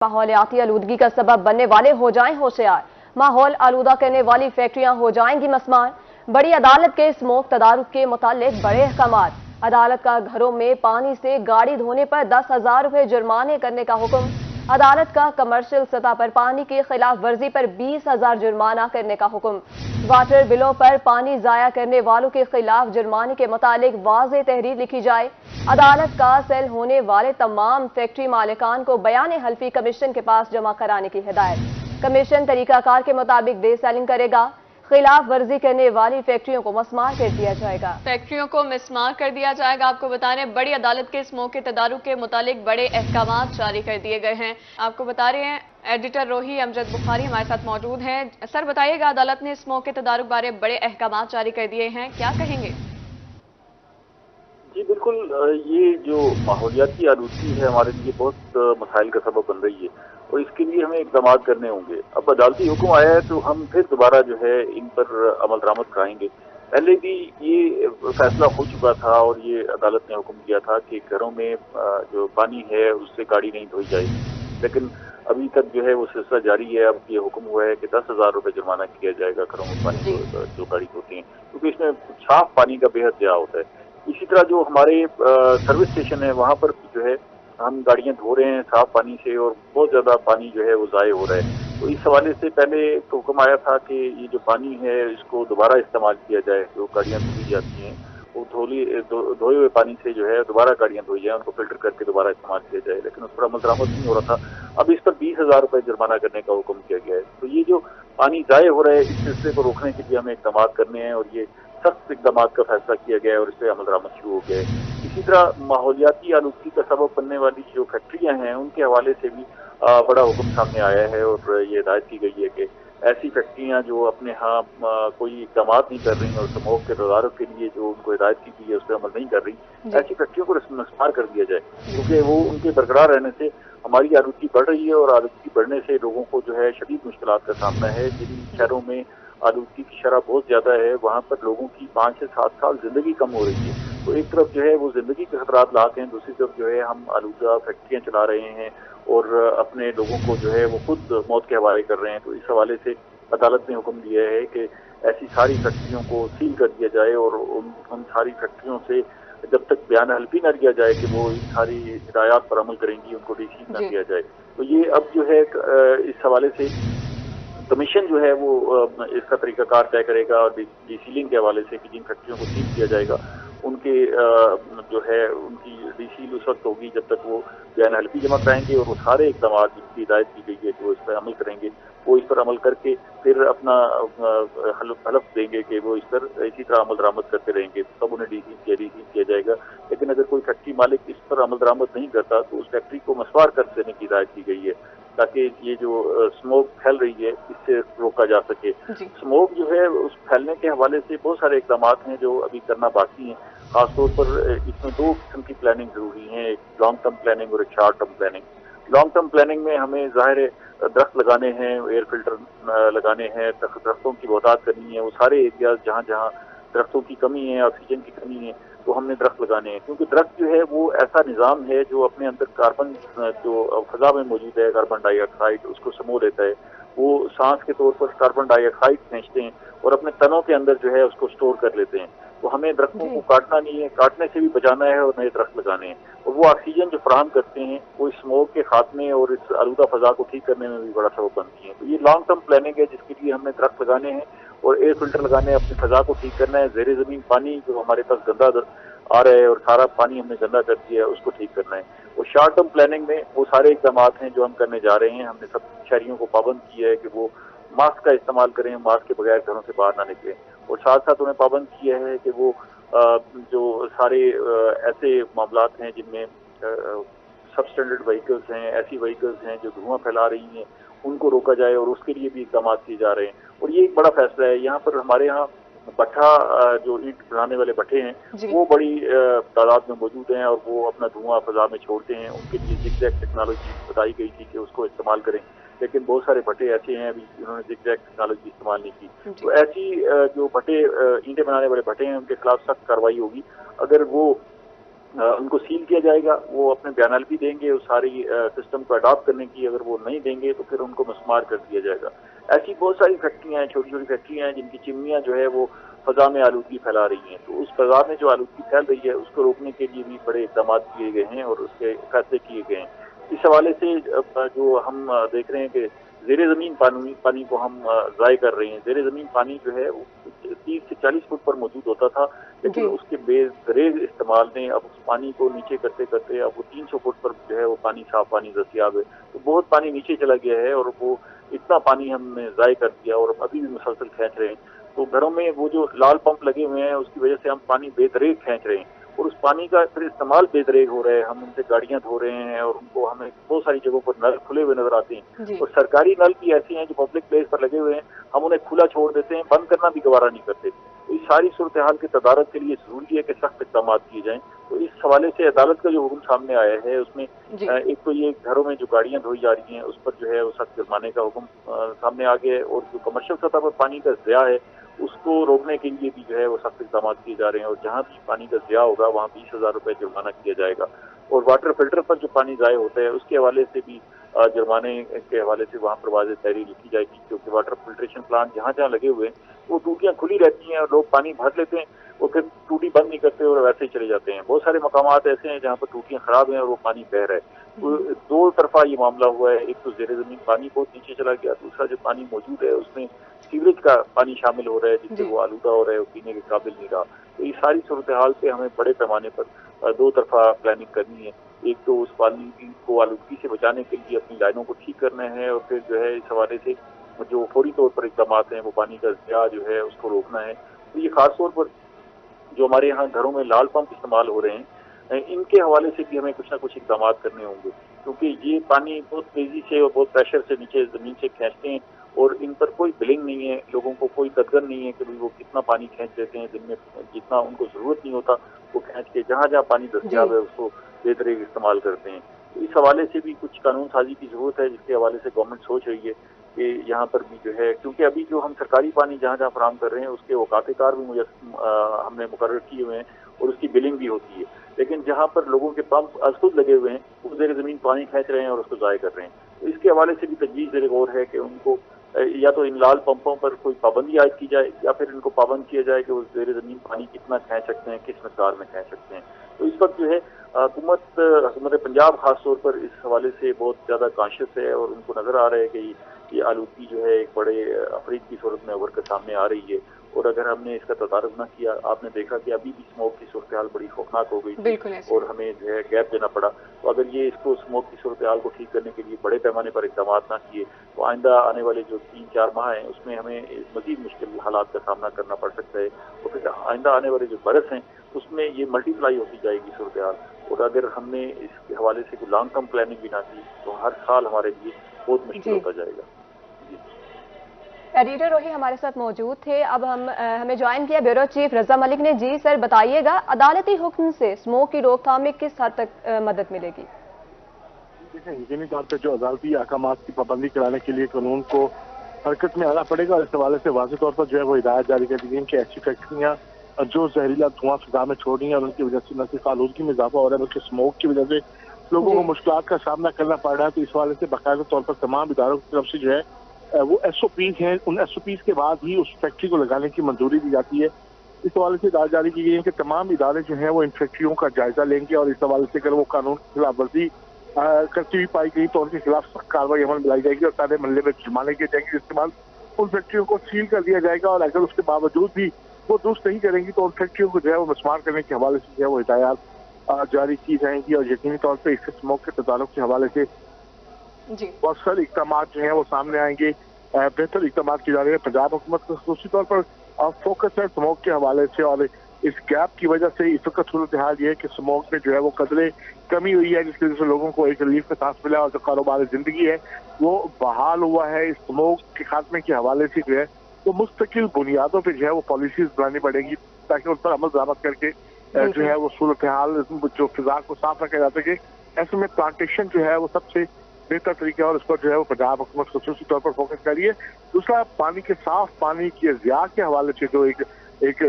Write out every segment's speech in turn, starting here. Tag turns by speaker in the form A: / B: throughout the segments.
A: माहौलियाती आलूदगी का सबब बनने वाले हो जाएं होशियार। माहौल आलूदा करने वाली फैक्ट्रियां हो जाएंगी मस्मार। बड़ी अदालत के स्मोक तदारुक के मुतालिक बड़े अहकामात। अदालत का घरों में पानी से गाड़ी धोने पर 10,000 रुपए जुर्माने करने का हुक्म। अदालत का कमर्शियल सतह पर पानी की खिलाफ वर्जी पर 20,000 जुर्माना करने का हुक्म। वाटर बिलों पर पानी जाया करने वालों के खिलाफ जुर्माने के मुतालिक वाज़ेह तहरीर लिखी जाए। अदालत का सेल होने वाले तमाम फैक्ट्री मालिकान को बयान हल्फी कमीशन के पास जमा कराने की हिदायत। कमीशन तरीकाकार के मुताबिक डे सेलिंग करेगा। खिलाफ वर्जी करने वाली फैक्ट्रियों को मस्मार कर दिया जाएगा।
B: फैक्ट्रियों को मिसमार कर दिया जाएगा। आपको बता रहे हैं बड़ी अदालत के स्मोक के तदारुक के मुतालिक बड़े अहकामात जारी कर दिए गए हैं। आपको बता रहे हैं एडिटर रोही अमजद बुखारी हमारे साथ मौजूद हैं। सर बताइएगा, अदालत ने स्मोक के तदारुक बारे बड़े अहकामात जारी कर दिए हैं, क्या कहेंगे?
C: जी बिल्कुल, ये जो माहौलियाती आलूदगी है हमारे लिए बहुत मसाइल का सबब बन रही है और इसके लिए हमें इक़दाम करने होंगे। अब अदालती हुक्म आया है तो हम फिर दोबारा जो है इन पर अमल दरामद कराएंगे। पहले भी ये फैसला हो चुका था और ये अदालत ने हुक्म दिया था कि घरों में जो पानी है उससे गाड़ी नहीं धोई जाएगी, लेकिन अभी तक जो है वो सिलसिला जारी है। अब ये हुक्म हुआ है कि 10,000 रुपए जुर्माना किया जाएगा घरों में पानी जो गाड़ी धोते हैं, क्योंकि इसमें साफ पानी का बेहद ज़्यादा होता है। इसी तरह जो हमारे सर्विस स्टेशन है वहाँ पर जो है हम गाड़ियाँ धो रहे हैं साफ पानी से और बहुत ज़्यादा पानी जो है वो ज़ाय हो रहा है। तो इस हवाले से पहले तो हुक्म आया था कि ये जो पानी है इसको दोबारा इस्तेमाल किया जाए। जो गाड़ियाँ धोई जाती हैं वो धोए हुए पानी से जो है दोबारा गाड़ियाँ धोई जाए, उनको फिल्टर करके दोबारा इस्तेमाल किया जाए, लेकिन उस पर अमल दरामद नहीं हो रहा था। अब इस पर 20,000 रुपए जुर्माना करने का हुक्म किया गया है। तो ये जो पानी ज़ाय हो रहा है इस सिलसिले को रोकने के लिए हमें इक़दाम करने हैं और ये सख्त इक़दाम का फैसला किया गया है और इस पर अमल दरामद शुरू हो गया है। इसी तरह माहौलियाती आलूदगी का सबब बनने वाली जो फैक्ट्रियां हैं उनके हवाले से भी बड़ा हुक्म सामने आया है और ये हिदायत की गई है कि ऐसी फैक्ट्रियां जो अपने यहाँ कोई इक़दाम नहीं कर रही और स्मोक के तदारुक के लिए जो उनको हिदायत की गई है उस पर अमल नहीं कर रही, ऐसी फैक्ट्रियों को मिसमार कर दिया जाए, क्योंकि वो उनके बरकरार रहने से हमारी आलूदगी बढ़ रही है और आलूदगी बढ़ने से लोगों को जो है शदीद मुश्किलात का सामना है। जिन शहरों में आलूदगी की शरह बहुत ज्यादा है वहाँ पर लोगों की 5 से 7 साल जिंदगी कम हो रही है। तो एक तरफ जो है वो जिंदगी के खतरात लाते हैं, दूसरी तरफ जो है हम आलूदा फैक्ट्रियाँ चला रहे हैं और अपने लोगों को जो है वो खुद मौत के हवाले कर रहे हैं। तो इस हवाले से अदालत ने हुक्म दिया है कि ऐसी सारी फैक्ट्रियों को सील कर दिया जाए और उन सारी फैक्ट्रियों से जब तक बयान हल्फी न दिया जाए कि वो इन सारी हिदायत पर अमल करेंगी उनको डीसील न किया जाए। तो ये अब जो है इस हवाले से कमीशन जो है वो इसका तरीकाकार तय करेगा और डीसीलिंग के हवाले से कि जिन फैक्ट्रियों को सील किया जाएगा उनके जो है उनकी डीसील उस वक्त होगी जब तक वो बयान हल्फी जमा कराएंगे और वो सारे इक़दाम जिनकी हिदायत की गई है कि वो इस पर अमल करेंगे, वो इस पर अमल करके फिर अपना हलफ देंगे कि वो इस पर इसी तरह अमल दरामद करते रहेंगे, तब उन्हें डीसील किया जाएगा। लेकिन अगर कोई फैक्ट्री मालिक इस पर अमल दरामद नहीं करता तो उस फैक्ट्री को मसवार कर देने की हिदायत की गई है ताकि ये जो स्मोक फैल रही है इससे रोका जा सके। स्मोक जो है उस फैलने के हवाले से बहुत सारे इक़दाम हैं जो अभी करना बाकी हैं। खासतौर पर इसमें 2 किस्म की प्लानिंग जरूरी है, एक लॉन्ग टर्म प्लानिंग और एक short term planning. Long term planning में हमें ज़ाहिर दरख्त लगाने हैं, एयर फिल्टर लगाने हैं, दरख्तों की बहुतात करनी है। वो सारे एरियाज जहाँ जहाँ दरख्तों की कमी है, ऑक्सीजन की कमी है, तो हमने दरख्त लगाने हैं, क्योंकि दरख्त जो है वो ऐसा निज़ाम है जो अपने अंदर कार्बन जो फजा में मौजूद है कार्बन डाइऑक्साइड उसको समो लेता है। वो सांस के तौर पर कार्बन डाइऑक्साइड खींचते हैं और अपने तनों के अंदर जो है उसको स्टोर कर लेते हैं। तो हमें दरख्तों को काटना नहीं है, काटने से भी बचाना है और नए दरख्त लगाने हैं। और वो ऑक्सीजन जो फराहम करते हैं वो इस स्मोक के खात्मे और इस आलूदा फजा को ठीक करने में भी बड़ा सबब बनती है। तो ये लॉन्ग टर्म प्लानिंग है जिसके लिए हमने दरख्त लगाने हैं और एयर फिल्टर लगाने हैं, अपनी फजा को ठीक करना है। ज़ेरे ज़मीन पानी जो हमारे पास गंदा आ रहा है और सारा पानी हमने गंदा कर दिया है उसको ठीक करना है। और शॉर्ट टर्म प्लानिंग में वो सारे इक़दाम हैं जो हम करने जा रहे हैं। हमने सब शहरियों को पाबंद किया है कि वो मास्क का इस्तेमाल करें, मास्क के बगैर घरों से बाहर ना निकलें, और साथ साथ उन्हें पाबंद किया है कि वो जो सारे ऐसे मामलात हैं जिनमें सबस्टैंडर्ड व्हीकल्स हैं, ऐसी व्हीकल्स हैं जो धुआं फैला रही हैं, उनको रोका जाए और उसके लिए भी इक़दाम किए जा रहे हैं। और ये एक बड़ा फैसला है। यहाँ पर हमारे यहाँ भट्ठा जो ईंट बनाने वाले भट्ठे हैं वो बड़ी तादाद में मौजूद हैं और वो अपना धुआं फजा में छोड़ते हैं। उनके लिए जिगजैग टेक्नोलॉजी बताई गई थी कि उसको इस्तेमाल करें, लेकिन बहुत सारे भट्टे ऐसे हैं अभी जिन्होंने जिगजैग टेक्नोलॉजी इस्तेमाल नहीं की। तो ऐसी जो भट्टे ईंटें बनाने वाले भट्टे हैं उनके खिलाफ सख्त कार्रवाई होगी। अगर वो उनको सील किया जाएगा। वो अपने बयान भी देंगे उस सारी सिस्टम को अडॉप्ट करने की। अगर वो नहीं देंगे तो फिर उनको मस्मार कर दिया जाएगा। ऐसी बहुत सारी फैक्ट्रियां हैं, छोटी छोटी फैक्ट्रियां हैं जिनकी चिमनियां जो है वो फजा में आलूदगी फैला रही हैं। तो उस फजा में जो आलूदगी फैल रही है उसको रोकने के लिए भी बड़े इकदाम किए गए हैं और उसके फैसले किए गए हैं। इस हवाले से जो हम देख रहे हैं कि ज़ेरे ज़मीन पानी को हम ज़ाय कर रहे हैं। ज़ेरे ज़मीन पानी जो है वो 30 से 40 फुट पर मौजूद होता था, लेकिन उसके बेदरेज इस्तेमाल ने अब उस पानी को नीचे करते करते अब वो 300 फुट पर जो है वो पानी, साफ पानी दस्तियाब है। तो बहुत पानी नीचे चला गया है और वो इतना पानी हमने ज़ाय कर दिया और अभी भी मुसलसल खींच रहे हैं। तो घरों में वो जो लाल पंप लगे हुए हैं उसकी वजह से हम पानी बेदरेज खींच रहे हैं और उस पानी का फिर इस्तेमाल बेदरेज हो रहा है। हम उनसे गाड़ियां धो रहे हैं और उनको हमें बहुत सारी जगहों पर नल खुले हुए नजर आते हैं और सरकारी नल भी ऐसे हैं जो पब्लिक प्लेस पर लगे हुए हैं, हम उन्हें खुला छोड़ देते हैं, बंद करना भी गवारा नहीं करते। तो इस सारी सूरत हाल के तदारक के लिए जरूरी है कि सख्त इक़दाम किए जाएं। तो इस हवाले से अदालत का जो हुक्म सामने आया है उसमें एक तो ये घरों में जो गाड़ियां धोई जा रही हैं उस पर जो है वो सख्त जुर्माने का हुक्म सामने आ गया है और जो कमर्शियल सतह पर पानी का ज़िया है उसको रोकने के लिए भी जो है वो सख्त इक़दाम किए जा रहे हैं और जहाँ भी पानी का ज़िया होगा वहाँ 20,000 रुपये जुर्माना किया जाएगा। और वाटर फिल्टर पर जो पानी ज़ाय होता है उसके हवाले से भी जुर्माने के हवाले से वहाँ पर वाज़ेह तहरीर लिखी जाएगी, क्योंकि वाटर फिल्ट्रेशन प्लांट जहाँ जहाँ लगे हुए हैं वो टूटियाँ खुली रहती हैं और लोग पानी भर लेते हैं, वो फिर टूटी बंद नहीं करते और वैसे ही चले जाते हैं। बहुत सारे मकामात ऐसे हैं जहाँ पर टूटियाँ खराब हैं और वो पानी बह रहा है। तो दो तरफा ये मामला हुआ है, एक तो ज़ेरे ज़मीन पानी बहुत नीचे चला गया, दूसरा जो पानी मौजूद है उसमें सीवरेज का पानी शामिल हो रहा है जिससे वो आलूदा हो रहा है, वो पीने के काबिल नहीं रहा। तो ये सारी सूरत हाल पे हमें बड़े पैमाने पर दो तरफा प्लानिंग करनी है। एक तो उस पानी को आलूदगी से बचाने के लिए अपनी लाइनों को ठीक करना है और फिर जो है इस हवाले से जो फौरी तौर पर इक़दाम हैं वो पानी का ज़िया जो है उसको रोकना है। तो ये खास तौर पर जो हमारे यहाँ घरों में लाल पंप इस्तेमाल हो रहे हैं इनके हवाले से भी हमें कुछ ना कुछ इक़दाम करने होंगे, क्योंकि ये पानी बहुत तेजी से और बहुत प्रेशर से नीचे ज़मीन से खींचते हैं और इन पर कोई बिलिंग नहीं है, लोगों को कोई कदर नहीं है कि भाई वो कितना पानी खींच देते हैं दिन में, जितना उनको ज़रूरत नहीं होता वो खींच के जहाँ जहाँ पानी दस्तियाब है उसको बेहतरीन इस्तेमाल करते हैं। तो इस हवाले से भी कुछ कानून साजी की ज़रूरत है जिसके हवाले से गवर्नमेंट सोच रही है कि यहाँ पर भी जो है, क्योंकि अभी जो हम सरकारी पानी जहाँ जहाँ फराहम कर रहे हैं उसके औकात कार भी हमने मुकर्रर किए हुए हैं और उसकी बिलिंग भी होती है, लेकिन जहाँ पर लोगों के पंप खुद लगे हुए हैं वो ज़ेरे ज़मीन पानी खींच रहे हैं और उसको ज़ाय कर रहे हैं। तो इसके हवाले से भी तजवीज़ ज़ेरे गौर है कि उनको या तो इन लाल पंपों पर कोई पाबंदी आयद की जाए या फिर इनको पाबंद किया जाए कि वो ज़ेरे ज़मीन पानी कितना खींच सकते हैं, किस मकदार में खींच सकते हैं। तो इस वक्त जो है हुकूमत पंजाब खास तौर पर इस हवाले से बहुत ज़्यादा कॉन्शियस है और उनको नज़र आ रहा है कि ये आलूदगी जो है एक बड़े अफरीद की सूरत में उभर कर सामने आ रही है और अगर हमने इसका तदारुक न किया, आपने देखा कि अभी भी स्मोक की सूरत हाल बड़ी खौफनाक हो गई थी और हमें जो है गैप देना पड़ा। तो अगर ये इसको स्मोक की सूरत हाल को ठीक करने के लिए बड़े पैमाने पर इक़दाम ना किए तो आइंदा आने वाले जो 3-4 माह हैं उसमें हमें मज़ीद मुश्किल हालात का सामना करना पड़ सकता है। तो फिर आइंदा आने वाले जो बरस हैं उसमें ये मल्टीप्लाई होती जाएगी सूरत हाल, और अगर हमने इसके हवाले से कोई लॉन्ग टर्म प्लानिंग भी ना की तो हर साल हमारे लिए बहुत मुश्किल होता जाएगा।
A: एडिटर रोही हमारे साथ मौजूद थे। अब हमें ज्वाइन किया ब्यूरो चीफ रजा मलिक ने। जी सर, बताइएगा अदालती हुक्म से स्मोक की रोकथाम में किस हद तक मदद मिलेगी?
D: देखिए, यकीनी तौर पर जो अदालती अहकाम की पाबंदी कराने के लिए कानून को हरकत में आना पड़ेगा और इस हवाले से वाज़ेह तौर पर जो है वो हिदायत जारी कर दी गई कि ऐसी फैक्ट्रियाँ जो जहरीला धुआं फिजा में छोड़ रही है और उनकी वजह से न सिर्फ आलूदगी में इजाफा हो रहा है बल्कि स्मोक की वजह से लोगों को मुश्किल का सामना करना पड़ रहा है। तो इस हवाले से बाकायदा तौर पर तमाम इदारों की तरफ से जो है वो SOPs हैं, उन SOPs के बाद ही उस फैक्ट्री को लगाने की मंजूरी दी जाती है। इस हवाले से हिदायत जारी की गई है कि तमाम इदारे जो हैं वो इन फैक्ट्रियों का जायजा लेंगे और इस हवाले से अगर वो कानून की खिलाफ वर्जी करती हुई पाई गई तो उनके खिलाफ सख्त कार्रवाई अमल में लाई जाएगी और सारे महल्ले में जुर्माने किए जाएंगे, जिसके बाद उन फैक्ट्रियों को सील कर दिया जाएगा और अगर उसके बावजूद भी वो दुरुस्त नहीं करेंगी तो उन फैक्ट्रियों को जो है वो मस्मार करने के हवाले से जो है वो हिदायत जारी की जाएंगी और यकीनी तौर पर इससे स्मोक के तदारुक के हवाले से बहुत सारे इक़दाम जो हैं वो सामने आएंगे, बेहतर इक़दाम किए जा रहे हैं। पंजाब हुकूमत का खासी तौर पर फोकस है स्मोक के हवाले से और इस गैप की वजह से इस वक्त सूरत हाल ये है कि स्मोक में जो है वो कदरे कमी हुई है, जिसकी वजह से लोगों को एक रिलीफ का सांस मिला और जो कारोबार जिंदगी है वो बहाल हुआ है। इस स्मोक के खात्मे के हवाले से जो है वो मुस्तकिल बुनियादों पर जो है वो पॉलिसीज बनानी पड़ेगी ताकि उन पर अमल दरामद करके जो है वो सूरत हाल जो फिजा को साफ रखा जा सके। ऐसे में प्लांटेशन जो है वो सबसे बेहतर तरीका और उस पर जो है वो पंजाब हुकूमत खासी तौर पर फोकस कर रही है। दूसरा, पानी के साफ पानी के ज़िया के हवाले से जो एक एक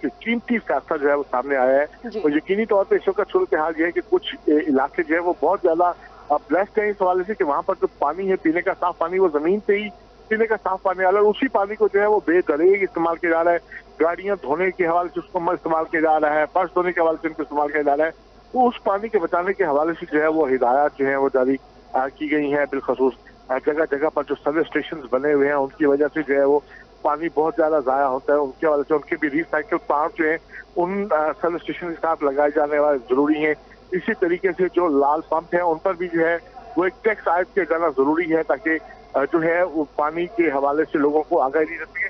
D: कीमती फैसला जो है वो सामने आया है। और यकीनी तौर पर इस वक्त सूरत हाल ये है कि कुछ इलाके जो है वो बहुत ज्यादा ब्लेस्ड है इस हवाले से कि वहाँ पर जो पानी है पीने का साफ पानी वो जमीन से ही पीने का साफ पानी आ रहा है। उसी पानी को जो है वो बेदरेग इस्तेमाल किया जा रहा है। गाड़ियां धोने के हवाले से उसको इस्तेमाल किया जा रहा है, फर्श धोने के हवाले से उनको इस्तेमाल किया जा रहा है। तो उस पानी के बचाने के हवाले से जो है वो हिदायत जो है वो जारी की गई है। बिलखसूस जगह जगह पर जो सर्विस स्टेशन बने हुए हैं उनकी वजह से जो है वो पानी बहुत ज्यादा जाया होता है। उनके हवाले से उनके भी रिसाइकिल प्लांट जो है उन सर्विस स्टेशन के साथ लगाए जाने वाले जरूरी है। इसी तरीके से जो लाल पंप है उन पर भी जो है वो एक टैक्स आयद किया जाना जरूरी है ताकि जो है वो पानी के हवाले से लोगों को आगाही दी जाती है।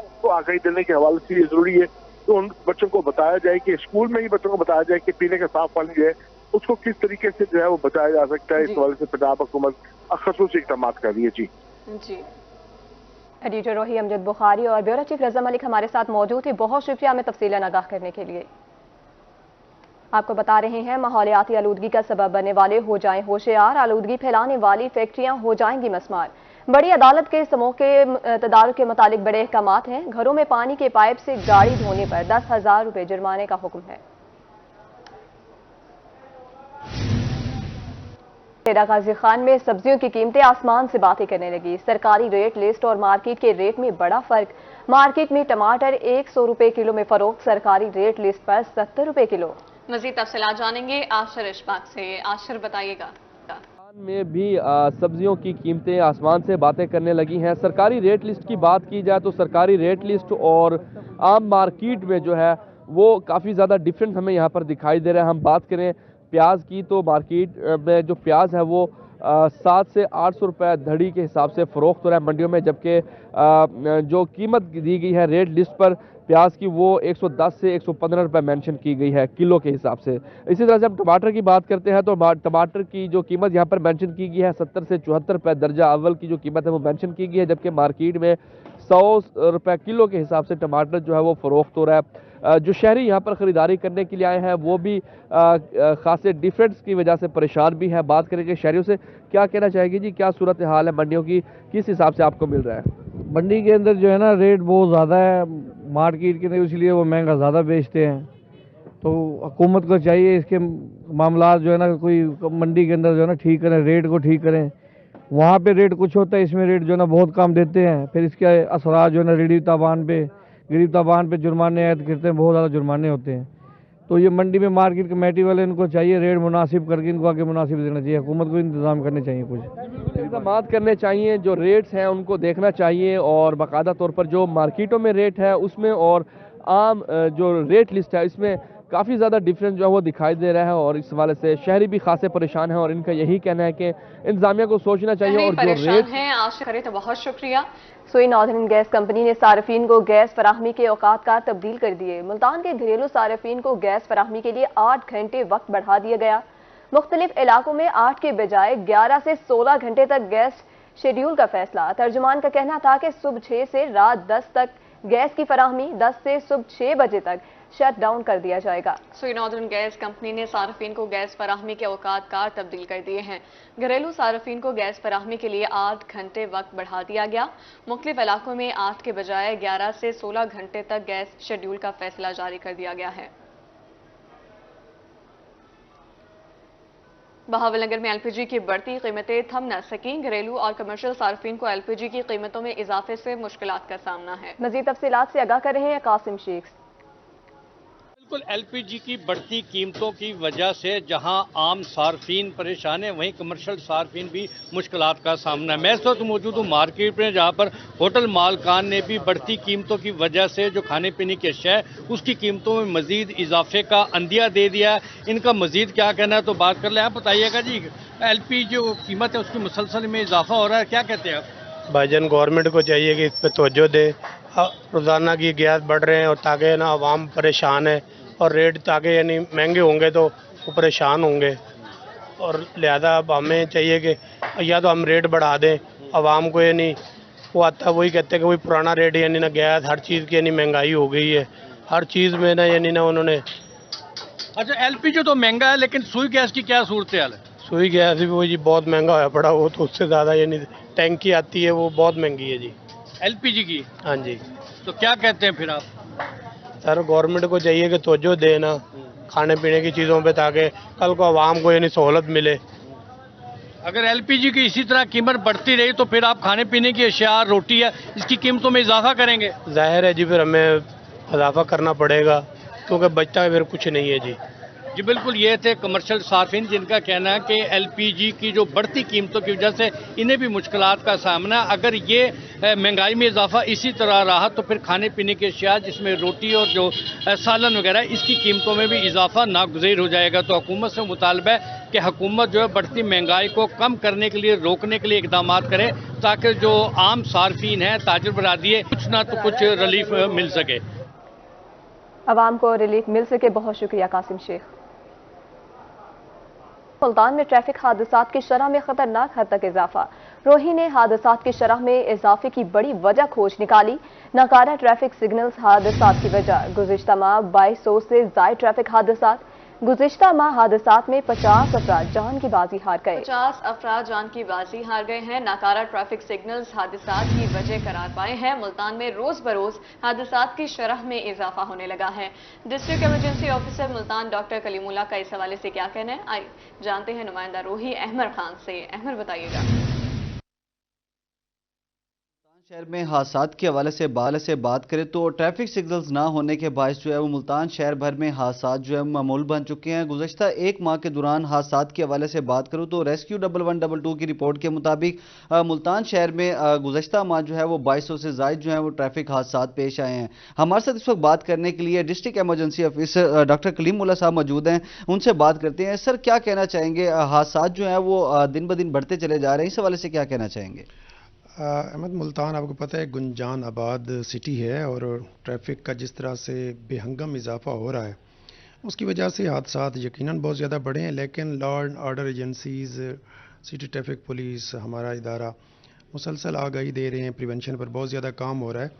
D: उसको आगाही देने के हवाले से ये जरूरी है तो उन बच्चों को बताया जाए कि स्कूल में ही बच्चों को बताया जाए कि पीने का साफ पानी जो है उसको किस तरीके से जो है वो बचाया जा सकता है। इस हवाले से पंजाब हुकूमत खसूसी इक़दाम कर रही है। जी
A: एडिटर रोही अमजद बुखारी और ब्यूरो चीफ रज़ा मलिक हमारे साथ मौजूद थे। बहुत शुक्रिया हमें तफसीलन आगाह करने के लिए। आपको बता रहे हैं माहौलियाती आलूदगी का सबब बनने वाले हो जाएं होशियार, आलूदगी फैलाने वाली फैक्ट्रियां हो जाएंगी मस्मार। बड़ी अदालत के समूह के तदारुक के मुतालिक बड़े अहकामात हैं। घरों में पानी के पाइप से गाड़ी धोने पर 10,000 रुपए जुर्माने का हुक्म है। तेरा गाजी खान में सब्जियों की कीमतें आसमान से बातें करने लगी। सरकारी रेट लिस्ट और मार्केट के रेट में बड़ा फर्क। मार्केट में टमाटर 100 रुपए किलो में फरोख्त, सरकारी रेट लिस्ट पर 70 रुपए किलो।
B: मजीद तफसीलात जानेंगे आशिर इशफाक से। आशिर बताइएगा।
E: में भी सब्जियों की कीमतें आसमान से बातें करने लगी हैं। सरकारी रेट लिस्ट की बात की जाए तो सरकारी रेट लिस्ट और आम मार्केट में जो है वो काफ़ी ज़्यादा डिफरेंस हमें यहाँ पर दिखाई दे रहा है। हम बात करें प्याज की तो मार्केट में जो प्याज है वो 7 से 800 रुपये धड़ी के हिसाब से फ़रोख्त हो रहा है मंडियों में, जबकि जो कीमत दी गई है रेट लिस्ट पर प्याज की वो 110 से 115 रुपये मेंशन की गई है किलो के हिसाब से। इसी तरह से हम टमाटर की बात करते हैं तो टमाटर की जो कीमत यहाँ पर मेंशन की गई है 70 से 74 रुपये दर्जा अव्वल की जो कीमत है वो मेंशन की गई है, जबकि मार्केट में 100 रुपये किलो के हिसाब से टमाटर जो है वो फ़रोख्त हो रहा है। जो शहरी यहाँ पर ख़रीदारी करने के लिए आए हैं वो भी खासे डिफरेंस की वजह से परेशान भी है। बात करेंगे शहरियों से, क्या कहना चाहेगी जी, क्या सूरत हाल है मंडियों की, किस हिसाब से आपको मिल रहा है?
F: मंडी के अंदर जो है ना रेट बहुत ज़्यादा है मार्केट के अंदर, इसलिए वो महंगा ज़्यादा बेचते हैं। तो हुकूमत को चाहिए इसके मामला जो है ना कोई मंडी के अंदर जो है ना ठीक करें, रेट को ठीक करें। वहाँ पे रेट कुछ होता है, इसमें रेट जो है ना बहुत कम देते हैं, फिर इसके असरात जो है ना गरीब ताबान पे जुर्माने ऐड करते हैं, बहुत ज़्यादा जुर्माने होते हैं। तो ये मंडी में मार्केट कमेटी वाले इनको चाहिए रेट मुनासिब करके इनको आगे मुनासिब देना चाहिए, हुकूमत को इंतज़ाम करने चाहिए, कुछ
E: इंतजाम करने चाहिए, जो रेट्स हैं उनको देखना चाहिए और बाकायदा तौर पर जो मार्केटों में रेट है उसमें और आम जो रेट लिस्ट है इसमें काफ़ी ज़्यादा डिफरेंस जो है वो दिखाई दे रहा है और इस हवाले से शहरी भी खासे परेशान हैं और इनका यही कहना है कि इंतजामिया को सोचना चाहिए। और जो रेट
B: हैं आशा करें तो बहुत शुक्रिया।
A: सोई नॉर्दर्न गैस कंपनी ने सार्फिन को गैस फराहमी के औकात कार तब्दील कर दिए। मुल्तान के घरेलू सार्फिन को गैस फराहमी के लिए 8 घंटे वक्त बढ़ा दिया गया। मुख्तलिफ इलाकों में 8 के बजाय 11 से 16 घंटे तक गैस शेड्यूल का फैसला। तर्जुमान का कहना था कि सुबह 6 से रात 10 तक गैस की फराहमी, 10 से सुबह 6 बजे तक शट डाउन कर दिया जाएगा।
B: सोई नॉर्दर्न गैस कंपनी ने सार्फिन को गैस फराहमी के औकात कार तब्दील कर दिए हैं। घरेलू सार्फिन को गैस फराहमी के लिए 8 घंटे वक्त बढ़ा दिया गया। मुख्तलिफ इलाकों में 8 के बजाय 11 से 16 घंटे तक गैस शेड्यूल का फैसला जारी कर दिया गया है। बहावलनगर में एलपीजी की बढ़ती कीमतें थम न सकी। घरेलू और कमर्शियल सार्फिन को एलपीजी की कीमतों में इजाफे से मुश्किलात का सामना है।
A: मजीद तफसीलात से आगाह कर रहे हैं कासिम शेख।
G: बिल्कुल, एलपीजी की बढ़ती कीमतों की वजह से जहां आम सार्फिन परेशान है वहीं कमर्शियल सार्फिन भी मुश्किलात का सामना है। मैं इस वक्त मौजूद हूँ मार्केट में जहां पर होटल मालकान ने भी बढ़ती कीमतों की वजह से जो खाने पीने की अशिया है उसकी कीमतों में मजीद इजाफे का अंदिया दे दिया है। इनका मजीद क्या कहना है तो बात कर ले। आप बताइएगा जी, एलपीजी जो कीमत है उसकी मुसलसल में इजाफा हो रहा है, क्या कहते हैं आप?
H: भाईजान गवर्नमेंट को चाहिए कि इस पर तवज्जो दे। रोज़ाना की गैस बढ़ रहे हैं और ताकि ना आवाम परेशान है और रेट ताकि यानी महंगे होंगे तो वो परेशान होंगे और लिहाजा अब हमें चाहिए कि या तो हम रेट बढ़ा दें आवाम को, यानी वो आता वही कहते हैं कि वही पुराना रेट, यानी ना गैस हर चीज़ की यानी महंगाई हो गई है हर चीज़ में ना, यानी ना उन्होंने।
G: अच्छा, एलपीजी तो महंगा है लेकिन सुई गैस की क्या सूरत हाल है?
H: सुई गैस भी वो जी बहुत महंगा होया पड़ा, वो तो उससे ज़्यादा यानी टैंकी आती है वो बहुत महंगी है जी
G: एलपीजी की।
H: हाँ जी।
G: तो क्या कहते हैं फिर आप?
H: सर गवर्नमेंट को चाहिए कि तवज्जो देना खाने पीने की चीज़ों पे, ताकि कल को आवाम को यानी सहूलत मिले।
G: अगर एलपीजी की इसी तरह कीमत बढ़ती रही तो फिर आप खाने पीने की अशिया, रोटी है, इसकी कीमतों में इजाफा करेंगे?
H: जाहिर है जी, फिर हमें इजाफा करना पड़ेगा, क्योंकि बचता फिर कुछ नहीं है जी।
G: जी बिल्कुल, ये थे कमर्शियल सार्फिन जिनका कहना है कि एलपीजी की जो बढ़ती कीमतों की वजह से इन्हें भी मुश्किलात का सामना है। अगर ये महंगाई में इजाफा इसी तरह रहा तो फिर खाने पीने की अशिया जिसमें रोटी और जो सालन वगैरह इसकी कीमतों में भी इजाफा नागुज़ीर हो जाएगा। तो हुकूमत से मुतालबा है कि हुकूमत जो है बढ़ती महंगाई को कम करने के लिए, रोकने के लिए इकदाम करे, ताकि जो आम सार्फिन है, ताजिर बरादरी है, कुछ ना तो कुछ रिलीफ मिल सके,
A: आवाम को रिलीफ मिल सके। बहुत शुक्रिया कासिम शेख। मुल्तान में ट्रैफिक हादसात की शरह में खतरनाक हद तक इजाफा। रोही ने हादसात की शरह में इजाफे की बड़ी वजह खोज निकाली। नाकारा ट्रैफिक सिग्नल्स हादसात की वजह। गुज़िश्ता माह 2200 से ज़ायद ट्रैफिक हादसात। गुज़िश्ता माह हादसात में 50 अफराद जान की बाजी हार गए।
B: 50 अफराद जान की बाजी हार गए हैं। नाकारा ट्रैफिक सिग्नल्स हादसात की वजह करार पाए हैं। मुल्तान में रोज बरोज हादसात की शरह में इजाफा होने लगा है। District emergency officer Multan doctor Kalimullah का इस हवाले से क्या कहना है, आइए जानते हैं नुमाइंदा रोही अहमद खान से। अहमद बताइएगा।
I: शहर में हादसात के हवाले से बात करें तो ट्रैफिक सिग्नल्स ना होने के बायस जो है वो मुल्तान शहर भर में हादसात जो है मामूल बन चुके हैं। गुज़श्ता एक माह के दौरान हादसात के हवाले से बात करूं तो रेस्क्यू 1122 की रिपोर्ट के मुताबिक मुल्तान शहर में गुज़श्ता माह जो है वो 2200 से ज़ायद जो है वो ट्रैफिक हादसात पेश आए हैं। हमारे साथ इस वक्त बात करने के लिए district emergency officer doctor Kalimullah साहब मौजूद हैं, उनसे बात करते हैं। सर क्या कहना चाहेंगे, हादसात जो है वो दिन ब दिन बढ़ते चले जा रहे हैं, इस हवाले से क्या कहना चाहेंगे?
J: अहमद, मुल्तान आपको पता है गुंजान आबाद सिटी है और ट्रैफिक का जिस तरह से बेहंगम इजाफा हो रहा है उसकी वजह से हादसात यकीनन बहुत ज़्यादा बढ़े हैं। लेकिन law and order agencies, city traffic police, हमारा इदारा मुसलसल आगाही दे रहे हैं, प्रिवेंशन पर बहुत ज़्यादा काम हो रहा है,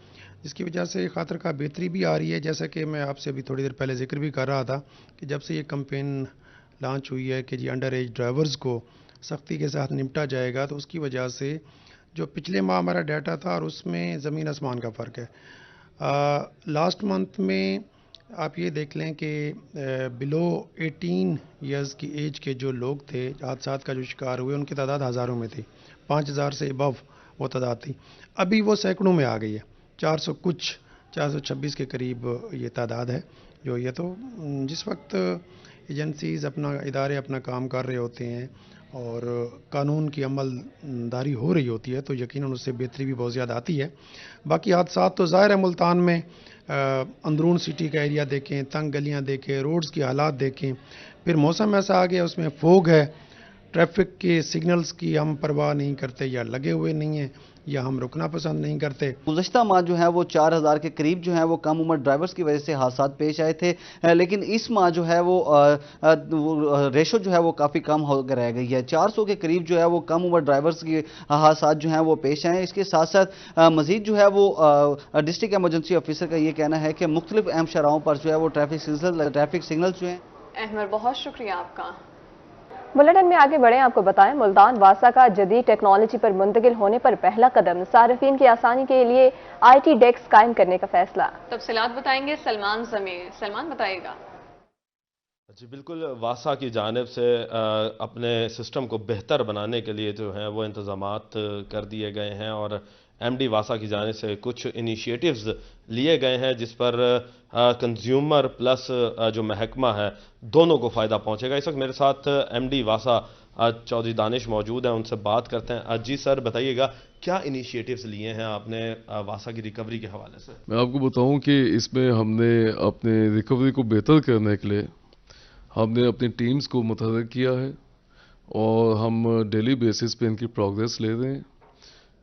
J: जिसकी वजह से खातर का बेहतरी भी आ रही है। जैसा कि मैं आपसे अभी थोड़ी देर पहले जिक्र भी कर रहा था कि जब से ये कैंपेन लॉन्च हुई है कि जी अंडर एज ड्राइवर्स को सख्ती के साथ निपटा जाएगा, तो उसकी वजह से जो पिछले माह हमारा डाटा था और उसमें ज़मीन आसमान का फ़र्क है। लास्ट मंथ में आप ये देख लें कि बिलो 18 ईयर्स की एज के जो लोग थे हादसात का जो शिकार हुए उनकी तादाद हज़ारों में थी, 5000 से अबव वो तादाद थी। अभी वो सैकड़ों में आ गई है, 426 के करीब ये तादाद है जो ये। तो जिस वक्त एजेंसीज़ इदारे अपना काम कर रहे होते हैं और कानून की अमलदारी हो रही होती है तो यकीनन उससे बेहतरी भी बहुत ज़्यादा आती है। बाकी हादसात तो ज़ाहिर है मुल्तान में अंदरून सिटी का एरिया देखें, तंग गलियां देखें, रोड्स की हालात देखें, फिर मौसम ऐसा आ गया उसमें फोग है, ट्रैफिक के सिग्नल्स की हम परवाह नहीं करते या लगे हुए नहीं हैं या हम रुकना पसंद नहीं करते।
I: गुज़श्ता माह जो है वो 4000 के करीब जो है वो कम उम्र ड्राइवर्स की वजह से हादसात पेश आए थे, लेकिन इस माह जो है वो रेशो जो है वो काफ़ी कम होकर रह गई है। 400 के करीब जो है वो कम उम्र ड्राइवर्स की हादसात जो हैं वो पेश आए। इसके साथ साथ मज़ीद जो है वो डिस्ट्रिक्ट एमरजेंसी ऑफिसर का ये कहना है कि मुख्तलिफ अहम शराहों पर जो है वो ट्रैफिक सिग्नल्स जो हैं।
B: अहमद बहुत शुक्रिया आपका।
A: बुलेटिन में आगे बढ़े, आपको बताएं मुल्तान वासा का जदीद टेक्नोलॉजी पर मुंतकिल होने पर पहला कदम, सार्फिन की आसानी के लिए IT डेस्क कायम करने का फैसला।
B: तफसीलात बताएंगे सलमान ज़मीर। सलमान बताइएगा।
K: जी बिल्कुल, वासा की जानिब से अपने सिस्टम को बेहतर बनाने के लिए जो है वो इंतज़ामात कर दिए गए हैं और MD वासा की जानिब से कुछ इनिशिएटिव्स लिए गए हैं जिस पर कंज्यूमर प्लस जो महकमा है दोनों को फ़ायदा पहुंचेगा। इस वक्त मेरे साथ MD वासा चौधरी दानिश मौजूद हैं, उनसे बात करते हैं। जी सर बताइएगा, क्या इनिशिएटिव्स लिए हैं आपने वासा की रिकवरी के हवाले से?
L: मैं आपको बताऊं कि इसमें हमने अपने रिकवरी को बेहतर करने के लिए हमने अपनी टीम्स को मुतहर्रिक किया है और हम डेली बेसिस पे इनकी प्रोग्रेस ले रहे हैं।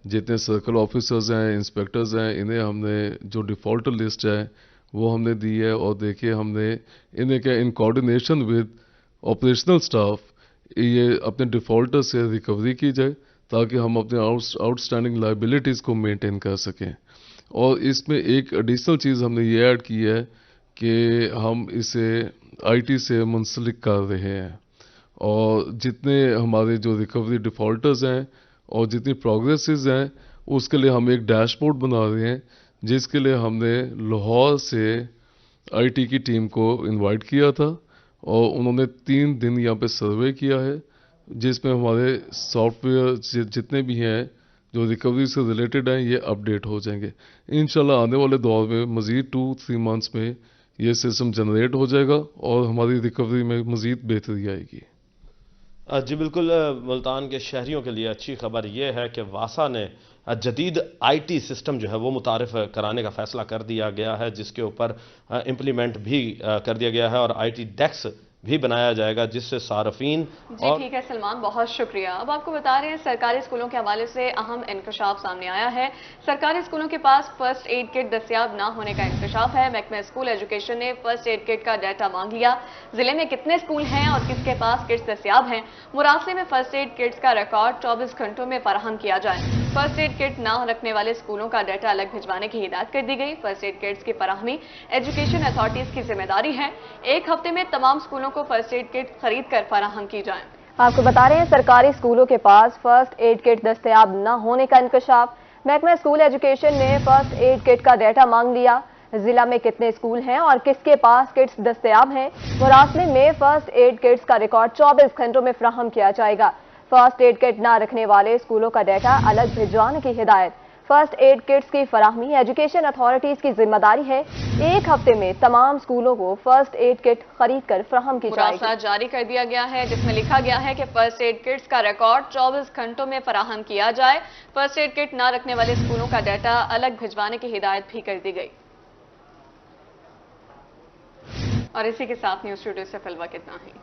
L: जितने सर्कल ऑफिसर्स हैं, इंस्पेक्टर्स हैं, इन्हें हमने जो डिफ़ॉल्टर लिस्ट है वो हमने दी है और देखिए हमने इन्हें क्या in coordination with operational staff ये अपने डिफ़ॉल्टर से रिकवरी की जाए ताकि हम अपने आउटस्टैंडिंग लाइबिलिटीज़ को मेंटेन कर सकें। और इसमें एक एडिशनल चीज़ हमने ये ऐड की है कि हम इसे IT से मुंसलिक कर रहे हैं और जितने हमारे जो रिकवरी डिफ़ॉल्टर्स हैं और जितनी प्रोग्रेसेस हैं उसके लिए हम एक डैशबोर्ड बना रहे हैं जिसके लिए हमने लाहौर से आईटी की टीम को इनवाइट किया था और उन्होंने 3 दिन यहाँ पे सर्वे किया है, जिसमें हमारे सॉफ्टवेयर जितने भी हैं जो रिकवरी से रिलेटेड हैं ये अपडेट हो जाएंगे। इंशाल्लाह आने वाले दौर में मज़ीद 2-3 मंथ्स में ये सिस्टम जनरेट हो जाएगा और हमारी रिकवरी में मज़ीद बेहतरी आएगी।
K: जी बिल्कुल, मुल्तान के शहरियों के लिए अच्छी खबर यह है कि वासा ने जदीद आईटी सिस्टम जो है वो मुतारिफ कराने का फैसला कर दिया गया है, जिसके ऊपर इम्प्लीमेंट भी कर दिया गया है और आईटी डेस्क भी बनाया जाएगा, जिससे सार्फिन
B: जी ठीक है सलमान, बहुत शुक्रिया। अब आपको बता रहे हैं सरकारी स्कूलों के हवाले से अहम इंकशाफ सामने आया है। सरकारी स्कूलों के पास फर्स्ट एड किट दस्तयाब ना होने का इंकशाफ है। महकमा स्कूल एजुकेशन ने फर्स्ट एड किट का डाटा मांग लिया। जिले में कितने स्कूल हैं और किसके पास किट्स दस्तयाब हैं, मुरासले में फर्स्ट एड किट्स का रिकॉर्ड 24 घंटों में फराहम किया जाए। फर्स्ट एड किट ना रखने वाले स्कूलों का डाटा अलग भिजवाने की हिदायत कर दी गई। फर्स्ट एड किट्स की फराहमी एजुकेशन अथॉरिटीज की जिम्मेदारी है। 1 हफ्ते में तमाम स्कूलों को फर्स्ट एड किट खरीद कर फराहम की जाए।
A: आपको बता रहे हैं सरकारी स्कूलों के पास फर्स्ट एड किट दस्तयाब न होने का इंकशाफ। महकमा स्कूल एजुकेशन ने फर्स्ट एड किट का डाटा मांग लिया। जिला में कितने स्कूल हैं और किसके पास किट्स दस्तयाब हैं, मुरासले में फर्स्ट एड किट्स का रिकॉर्ड 24 घंटों में फराहम किया जाएगा। फर्स्ट एड किट न रखने वाले स्कूलों का डाटा अलग भिजवाने की हिदायत। फर्स्ट एड किट्स की फराहमी एजुकेशन अथॉरिटीज की जिम्मेदारी है। 1 हफ्ते में तमाम स्कूलों को फर्स्ट एड किट खरीद कर फराहम की जाएगी।
B: मुरासला जारी कर दिया गया है जिसमें लिखा गया है कि फर्स्ट एड किट्स का रिकॉर्ड 24 घंटों में फराहम किया जाए। फर्स्ट एड किट न रखने वाले स्कूलों का डाटा अलग भिजवाने की हिदायत भी कर दी गई। और इसी के साथ न्यूज़ स्टूडियो से फिलहाल इतना ही।